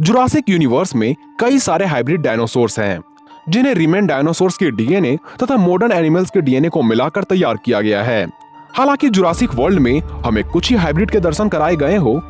Jurassic universe में कई सारे हाइब्रिड डायनासोर्स हैं, जिन्हें रिमेन डायनासोर्स के डीएनए तथा मॉडर्न एनिमल्स के डीएनए को मिलाकर तैयार किया गया है। हालांकि जुरासिक वर्ल्ड में हमें कुछ ही हाइब्रिड के दर्शन कराए गए हो,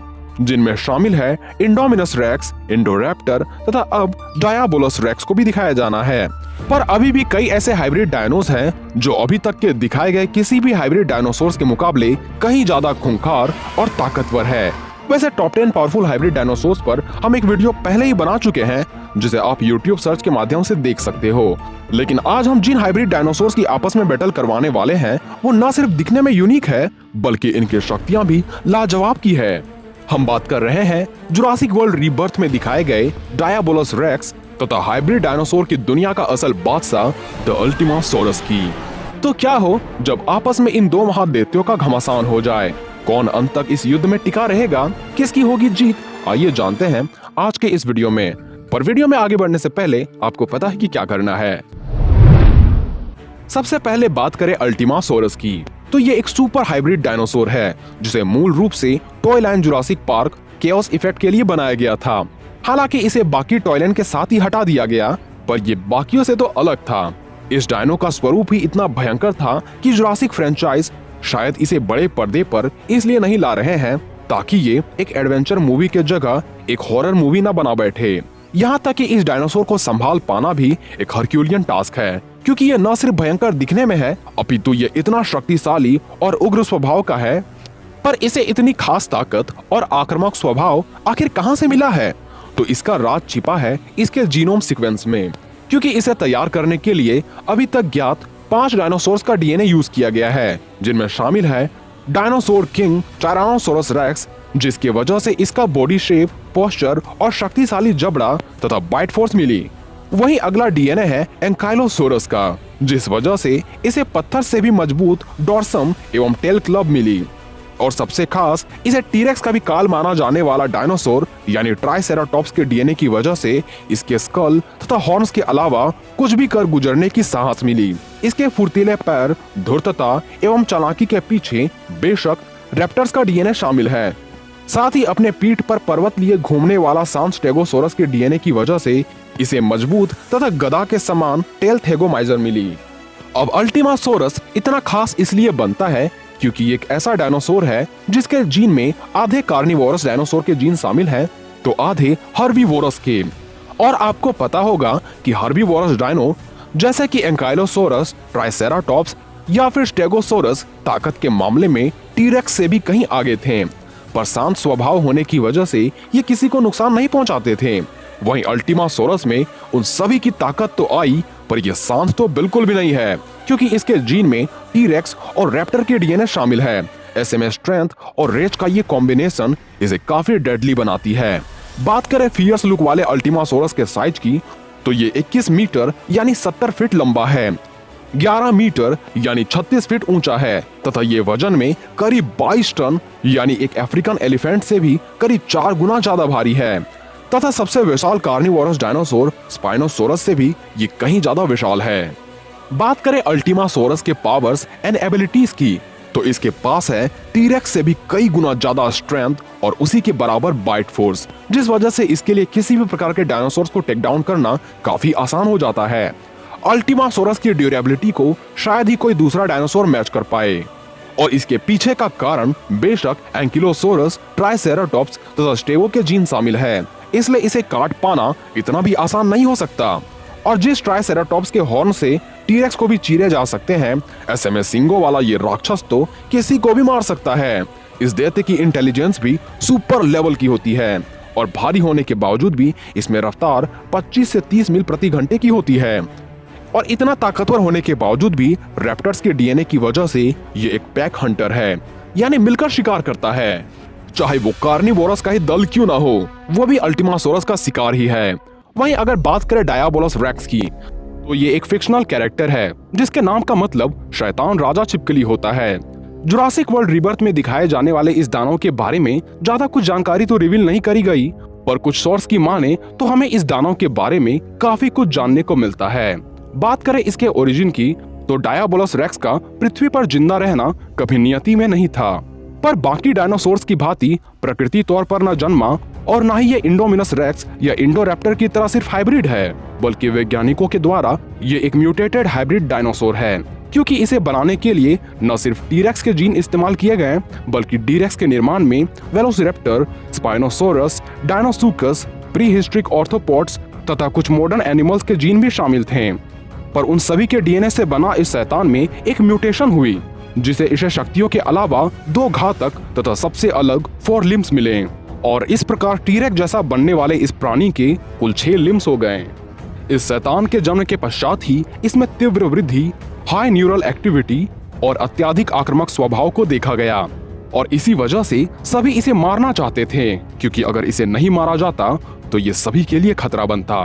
जिनमें शामिल है इंडोमिनस रेक्स, इंडोरैप्टर तथा अब डायाबोलस रेक्स को भी दिखाया जाना है। पर अभी भी कई ऐसे हाइब्रिड डायनोस हैं जो अभी तक के दिखाए गए किसी भी हाइब्रिड डायनासोर्स के मुकाबले कहीं ज्यादा खूंखार और ताकतवर है। वैसे टॉप 10 पावरफुल हाइब्रिड डायनासोर्स पर हम एक वीडियो पहले ही बना चुके हैं, जिसे आप YouTube सर्च के माध्यम से देख सकते हो। लेकिन आज हम जिन हाइब्रिड डायनासोर्स की आपस में बैटल करवाने वाले हैं, वो न सिर्फ दिखने में यूनिक है, बल्कि इनकी शक्तियां भी लाजवाब की है। हम बात कर रहे हैं जुरासिक वर्ल्ड रीबर्थ में दिखाए गए डायाबोलस रेक्स तथा हाइब्रिड डायनासोर की दुनिया का असल बादशाह द अल्टीमासोरस की। तो क्या हो जब आपस में इन दो महादैत्यों का घमासान हो जाए? कौन अंत तक इस युद्ध में टिका रहेगा? किसकी होगी जीत? आइए जानते हैं आज के इस वीडियो में। पर वीडियो में आगे बढ़ने से पहले आपको पता है कि क्या करना है। सबसे पहले बात करें अल्टीमासोरस की, तो ये एक सुपर हाइब्रिड डायनासोर है, जिसे मूल रूप से Toyland Jurassic park chaos effect के लिए बनाया गया था। हालांकि इसे बाकी टॉयलैंड के साथ ही हटा दिया गया, पर ये बाकियों से तो अलग था। इस डायनो का स्वरूप ही इतना भयंकर था कि जुरासिक फ्रेंचाइज शायद इसे बड़े पर्दे पर इसलिए नहीं ला रहे हैं ताकि ये एक एडवेंचर मूवी के जगह एक हॉरर मूवी न बना बैठे। यहाँ तक कि इस डायनासोर को संभाल पाना भी एक हरक्यूलियन टास्क है, क्योंकि ये न सिर्फ भयंकर दिखने में है, अपितु ये इतना शक्तिशाली और उग्र स्वभाव का है। पर इसे इतनी खास ताकत और आक्रामक स्वभाव आखिर कहां से मिला है? तो इसका राज छिपा है इसके जीनोम सीक्वेंस में, क्योंकि इसे तैयार करने के लिए अभी तक ज्ञात 5 डायनासोर्स का डीएनए यूज किया गया है, जिनमें शामिल है डायनासोर किंग टायरानोसोरस रेक्स, जिसकी वजह से इसका बॉडी शेप, पोस्चर और शक्तिशाली जबड़ा तथा बाइट फोर्स मिली। वहीं अगला डीएनए है एंकाइलोसोरस का, जिस वजह से इसे पत्थर से भी मजबूत डॉर्सम एवं टेल क्लब मिली। और सबसे खास, इसे टीरेक्स का भी काल माना जाने वाला डायनासोर यानी ट्राइसेराटॉप्स के डीएनए की वजह से इसके स्कल तथा हॉर्न्स के अलावा कुछ भी कर गुजरने की साहस मिली। इसके फुर्तीले पैर, धूर्तता एवं चालाकी के पीछे बेशक रैप्टर्स का डीएनए शामिल है। साथ ही अपने पीठ पर पर्वत लिए घूमने वाला सांस स्टेगोसोरस के डीएनए की वजह से इसे मजबूत तथा गदा के समान टेल थेगोमाइजर मिली। अब अल्टीमासोरस इतना खास इसलिए बनता है क्योंकि ये एक ऐसा डायनासोर है जिसके जीन में आधे कार्निवोरस डायनासोर के जीन शामिल हैं, तो आधे हर्बीवोरस के। और आपको पता होगा कि हर्बीवोरस डायनो जैसे कि एंकाइलोसोरस, ट्राइसेराटॉप्स या फिर स्टेगोसोरस ताकत के मामले में टीरेक्स से भी कहीं आगे थे, पर शांत स्वभाव होने की वजह से ये किसी को नुकसान नहीं पहुंचाते थे। वहीं अल्टीमासोरस में उन सभी की ताकत तो आई, पर यह शांत तो बिल्कुल भी नहीं है, क्योंकि इसके जीन में टीरेक्स और रैप्टर के डीएनए शामिल है। ऐसे में स्ट्रेंथ और रेज का ये कॉम्बिनेशन इसे काफी डेडली बनाती है। बात करें फियर्स लुक वाले अल्टीमासोरस के साइज की, तो ये 21 मीटर यानी 70 फीट लंबा है, 11 मीटर यानी 36 फीट ऊंचा है तथा ये वजन में करीब 22 टन यानी एक अफ्रीकन एलिफेंट से भी करीब 4 गुना ज्यादा भारी है तथा सबसे विशाल कार्निवोरस डायनासोर स्पाइनोसोरस से भी ये कहीं ज्यादा विशाल है। बात करें अल्टीमासोरस के पावर्स एंड एबिलिटीज की, तो इसके पास है टीरेक्स से भी कई गुना ज्यादा स्ट्रेंथ और उसी के बराबर बाइट फोर्स, जिस वजह से इसके लिए किसी भी प्रकार के डायनासोर्स को टेक डाउन करना काफी आसान हो जाता है। अल्टीमासोरस की ड्यूरेबिलिटी को शायद ही कोई दूसरा डायनासोर मैच कर पाए, और इसके पीछे का कारण बेशक एंकिलोसोरस, ट्राइसेराटॉप्स तथा स्टेगो के जीन शामिल है, इसलिए इसे काट पाना इतना भी आसान नहीं हो सकता। और जिस ट्राइसेराटॉप्स के हॉर्न से टीरेक्स को भी चीरे जा सकते हैं, ऐसे में सिंगों वाला ये राक्षस तो किसी को भी मार सकता है। इस दैत्य की इंटेलिजेंस भी सुपर लेवल की होती है और भारी होने के बावजूद भी इसमें रफ्तार 25 से 30 मील प्रति घंटे की होती है। और इतना ताकतवर होने के बावजूद भी रैप्टर्स के डीएनए की वजह से ये एक पैक हंटर है, यानी मिलकर शिकार करता है। चाहे वो कार्निवोरस का ही दल क्यों ना हो, वो भी अल्टीमासोरस का शिकार ही है। वहीं अगर बात करें डायाबोलस रेक्स की, तो ये एक फिक्शनल कैरेक्टर है जिसके नाम का मतलब शैतान राजा छिपकली होता है। जुरासिक वर्ल्ड रीबर्थ में दिखाए जाने वाले इस दानव के बारे में ज्यादा कुछ जानकारी तो रिवील नहीं करी गई, पर कुछ सोर्स की माने तो हमें इस दानव के बारे में काफी कुछ जानने को मिलता है। बात करें इसके ओरिजिन की, तो डायाबोलस रेक्स का पृथ्वी पर जिंदा रहना कभी नियति में नहीं था। पर बाकी डायनासोर्स की भांति प्रकृति तौर पर न जन्मा और ना ही ये इंडोमिनस रेक्स या इंडोरैप्टर की तरह सिर्फ हाइब्रिड है, बल्कि वैज्ञानिकों के द्वारा ये एक म्यूटेटेड हाइब्रिड डायनासोर है, क्योंकि इसे बनाने के लिए न सिर्फ टीरेक्स के जीन इस्तेमाल किए गए, बल्कि डीरेक्स के निर्माण में वेलोसिरैप्टर, स्पाइनोसोरस, डायनोसुकस, प्रीहिस्ट्रिक ऑर्थोपोड्स तथा कुछ मॉडर्न एनिमल्स के जीन भी शामिल थे। पर उन सभी के डीएनए से बना इस शैतान में एक म्यूटेशन हुई, जिसे इसे शक्तियों के अलावा 2 घातक तथा सबसे अलग 4 लिम्स मिले, और इस प्रकार टीरेक्स जैसा बनने वाले इस प्राणी के कुल 6 लिम्स हो गए। इस शैतान के जन्म के पश्चात ही इसमें तीव्र वृद्धि, हाई न्यूरल एक्टिविटी और अत्यधिक आक्रामक स्वभाव को देखा गया, और इसी वजह से सभी इसे मारना चाहते थे, क्योंकि अगर इसे नहीं मारा जाता तो ये सभी के लिए खतरा बनता।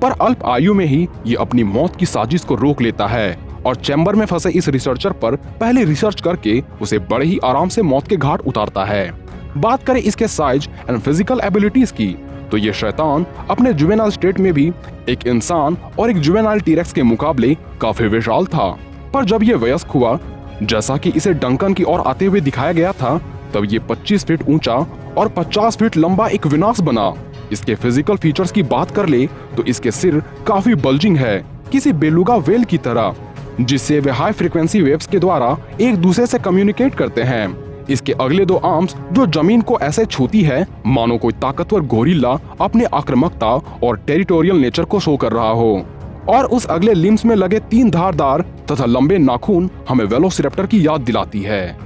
पर अल्प आयु में ही ये अपनी मौत की साजिश को रोक लेता है और चैम्बर में फंसे इस रिसर्चर पर पहले रिसर्च करके उसे बड़े ही आराम से मौत के घाट उतारता है। बात करें इसके साइज एंड फिजिकल एबिलिटीज की, तो ये शैतान अपने जुवेनाइल स्टेट में भी एक इंसान और एक जुवेनाइल टीरेक्स के मुकाबले काफी विशाल था। पर जब ये वयस्क हुआ, जैसा कि इसे डंकन की ओर आते हुए दिखाया गया था, तब ये 25 फीट ऊंचा और 50 फीट लंबा एक विनाश बना। इसके फिजिकल फीचर्स की बात कर ले तो इसके सिर काफी बल्जिंग है, किसी बेलुगा वेल की तरह, जिससे वे हाई फ्रीक्वेंसी वेव्स के द्वारा एक दूसरे से कम्युनिकेट करते हैं। इसके अगले 2 आर्म्स जो जमीन को ऐसे छूती है मानो कोई ताकतवर गोरिल्ला अपने आक्रामकता और टेरिटोरियल नेचर को शो कर रहा हो, और उस अगले लिम्स में लगे 3 धारदार तथा लंबे नाखून हमें वेलोसिरैप्टर की याद दिलाती है।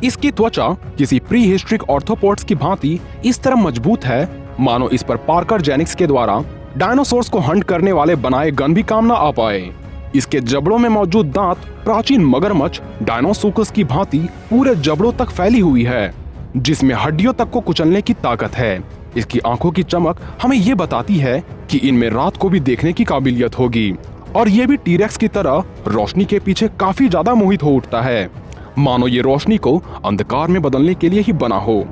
इसकी त्वचा किसी प्री हिस्ट्रिक ऑर्थोपोड्स की भांति इस तरह मजबूत है मानो इस पर पार्कर जेनिक्स के द्वारा डायनासोर्स को हंट करने वाले बनाए गन भी काम न आ पाए। इसके जबड़ों में मौजूद दांत प्राचीन मगरमच्छ डायनोसोरस की भांति पूरे जबड़ों तक फैली हुई है, जिसमें हड्डियों तक को कुचलने की ताकत है। इसकी आंखों की चमक हमें ये बताती है कि इनमें रात को भी देखने की काबिलियत होगी, और ये भी टीरेक्स की तरह रोशनी के पीछे काफी ज्यादा मोहित हो उठता है, मानो ये रोशनी को अंधकार में बदलने के लिए ही बना हो।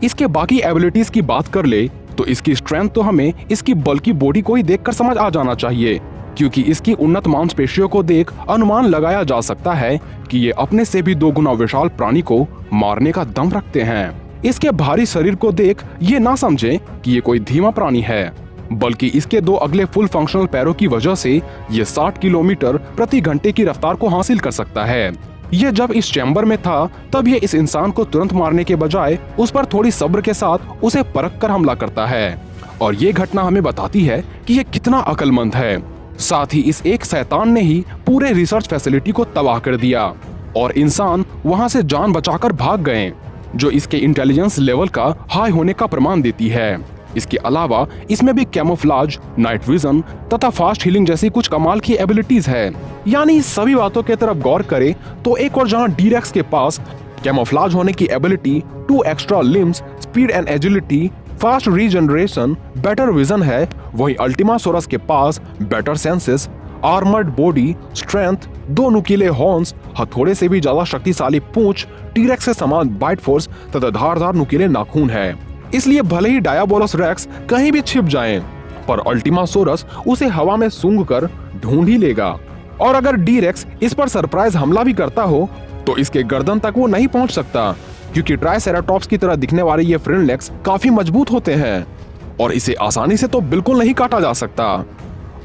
इसके बाकी एबिलिटीज की बात कर ले तो इसकी स्ट्रेंथ तो हमें इसकी बल्कि बॉडी को ही देखकर समझ आ जाना चाहिए, क्योंकि इसकी उन्नत मांसपेशियों को देख अनुमान लगाया जा सकता है कि ये अपने से भी 2 गुना विशाल प्राणी को मारने का दम रखते हैं। इसके भारी शरीर को देख ये ना समझे कि ये कोई धीमा प्राणी है, बल्कि इसके 2 अगले फुल फंक्शनल पैरों की वजह से ये 60 किलोमीटर प्रति घंटे की रफ्तार को हासिल कर सकता है। ये जब इस चैम्बर में था तब ये इस इंसान को तुरंत मारने के बजाय उस पर थोड़ी सब्र के साथ उसे परख कर हमला करता है, और ये घटना हमें बताती है कि ये कितना अक्लमंद है। साथ ही इस एक शैतान ने ही पूरे रिसर्च फैसिलिटी को तबाह कर दिया, और इंसान वहां से जान बचाकर भाग गए, जो इसके इंटेलिजेंस लेवल का हाई होने का प्रमाण देती है। इसके अलावा इसमें भी कैमोफ्लाज, नाइट विजन तथा फास्ट हीलिंग जैसी कुछ कमाल की एबिलिटीज है। यानी इस सभी बातों की तरफ गौर करें तो एक और जहां डीरेक्स के पास कैमोफ्लाज होने की ability, 2 extra limbs, speed and agility, fast regeneration, better vision है, वहीं अल्टीमासोरस के पास better senses, armoured body, strength, 2 नुकीले हॉर्न्स, हथौड़े से भी ज्यादा शक्तिशाली पूंछ, टीरेक्स के समान बाइट फोर्स तथा धारदार नुकीले नाखून है। इसलिए भले ही डायबोलस रेक्स कहीं भी छिप जाएं, पर अल्टीमासोरस उसे हवा में सूंघकर ढूंढ ही लेगा, और अगर डीरेक्स इस पर सरप्राइज हमला भी करता हो तो इसके गर्दन तक वो नहीं पहुंच सकता, क्योंकि ट्राइसेराटॉप्स की तरह दिखने वाले ये फ्रंट लेग्स काफी मजबूत होते हैं, और इसे आसानी से तो बिल्कुल नहीं काटा जा सकता,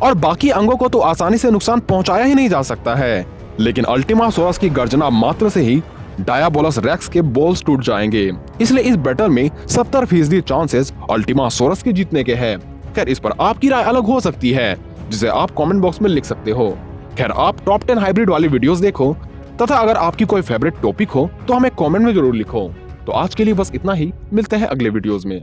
और बाकी अंगों को तो आसानी से नुकसान पहुंचाया ही नहीं जा सकता है। लेकिन अल्टीमासोरस की गर्जना मात्र से ही डायबोलस रेक्स के बोल्स टूट जाएंगे। इसलिए इस बैटल में 70% चांसेस अल्टीमासोरस के जीतने के हैं। खैर, इस पर आपकी राय अलग हो सकती है, जिसे आप कमेंट बॉक्स में लिख सकते हो। खैर, आप टॉप 10 हाइब्रिड वाली वीडियोस देखो, तथा अगर आपकी कोई फेवरेट टॉपिक हो तो हमें कमेंट में जरूर लिखो। तो आज के लिए बस इतना ही, मिलते हैं अगले वीडियोस में।